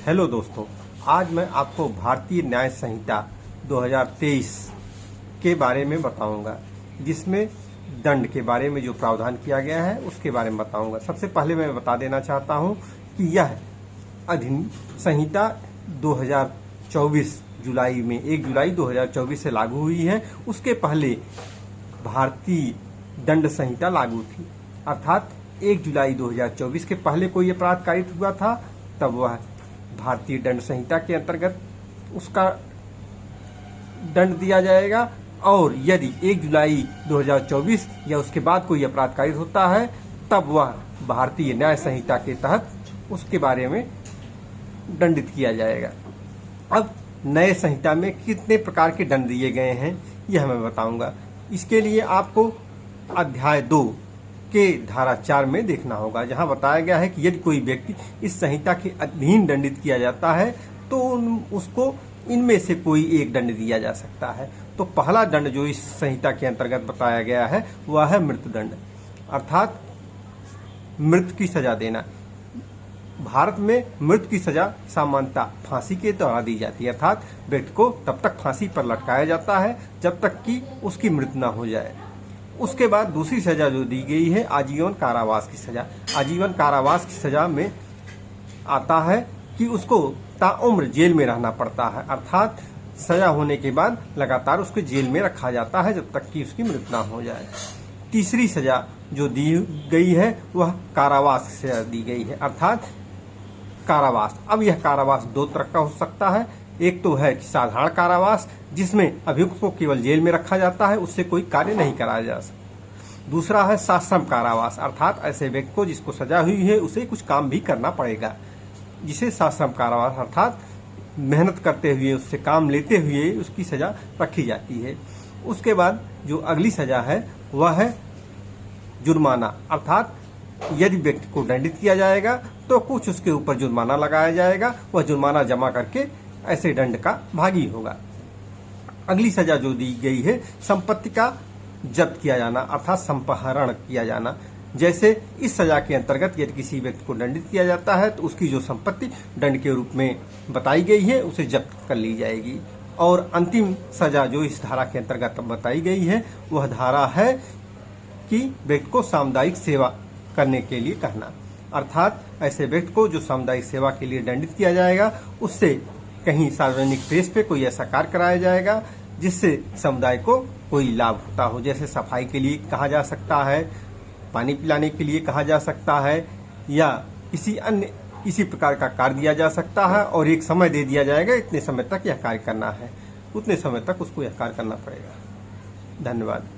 Hello दोस्तों, आज मैं आपको भारतीय न्याय संहिता 2023 के बारे में बताऊंगा, जिसमें दंड के बारे में जो प्रावधान किया गया है उसके बारे में बताऊंगा। सबसे पहले मैं बता देना चाहता हूं कि यह संहिता 2024 जुलाई में 1 जुलाई 2024 से लागू हुई है। उसके पहले भारतीय दंड संहिता लागू थी, अर्थात 1 जुलाई 2024 के पहले कोई अपराध कारित हुआ था तब वह भारतीय दंड संहिता के अंतर्गत उसका दंड दिया जाएगा, और यदि 1 जुलाई 2024 या उसके बाद कोई अपराध कारित होता है तब वह भारतीय न्याय संहिता के तहत उसके बारे में दंडित किया जाएगा। अब नए संहिता में कितने प्रकार के दंड दिए गए हैं यह मैं बताऊंगा। इसके लिए आपको अध्याय 2 के धारा 4 में देखना होगा, जहां बताया गया है कि यदि कोई व्यक्ति इस संहिता के अधीन दंडित किया जाता है तो उसको इनमें से कोई एक दंड दिया जा सकता है। तो पहला दंड जो इस संहिता के अंतर्गत बताया गया है वह है मृत्युदंड, अर्थात मृत्यु की सजा देना। भारत में मृत्यु की सजा सामान्यतः फांसी के द्वारा दी जाती है, अर्थात व्यक्ति को तब तक फांसी पर लटकाया जाता है जब तक कि उसकी मृत्यु न हो जाए। उसके बाद दूसरी सजा जो दी गई है आजीवन कारावास की सजा। आजीवन कारावास की सजा में आता है कि उसको ताउम्र जेल में रहना पड़ता है, अर्थात सजा होने के बाद लगातार उसको जेल में रखा जाता है जब तक कि उसकी मृत्यु न हो जाए। तीसरी सजा जो दी गई है वह कारावास की सजा दी गई है, अर्थात कारावास। अब यह कारावास दो तरह का हो सकता है। एक तो है कि साधारण कारावास, जिसमें अभियुक्त को केवल जेल में रखा जाता है, उससे कोई कार्य नहीं कराया जा सकता। दूसरा है साश्रम कारावास, अर्थात ऐसे व्यक्ति को जिसको सजा हुई है उसे कुछ काम भी करना पड़ेगा, जिसे साश्रम कारावास अर्थात मेहनत करते हुए उससे काम लेते हुए उसकी सजा रखी जाती है। उसके बाद जो अगली सजा है वह है जुर्माना, अर्थात यदि व्यक्ति को दंडित किया जाएगा तो कुछ उसके ऊपर जुर्माना लगाया जाएगा, वह जुर्माना जमा करके ऐसे दंड का भागी होगा। अगली सजा जो दी गई है संपत्ति का जब्त किया जाना, अर्थात संपहरण किया जाना। जैसे इस सजा के अंतर्गत यदि किसी व्यक्ति को दंडित किया जाता है तो उसकी जो संपत्ति दंड के रूप में बताई गई है उसे जब्त कर ली जाएगी। और अंतिम सजा जो इस धारा के अंतर्गत बताई गई है वह धारा है कि व्यक्ति को सामुदायिक सेवा करने के लिए कहना, अर्थात ऐसे व्यक्ति को जो सामुदायिक सेवा के लिए दंडित किया जाएगा उससे कहीं सार्वजनिक प्लेस पे कोई ऐसा कार्य कराया जाएगा जिससे समुदाय को कोई लाभ होता हो। जैसे सफाई के लिए कहा जा सकता है, पानी पिलाने के लिए कहा जा सकता है, या किसी प्रकार का कार्य दिया जा सकता है और एक समय दे दिया जाएगा, इतने समय तक यह कार्य करना है, उतने समय तक उसको यह कार्य करना पड़ेगा। धन्यवाद।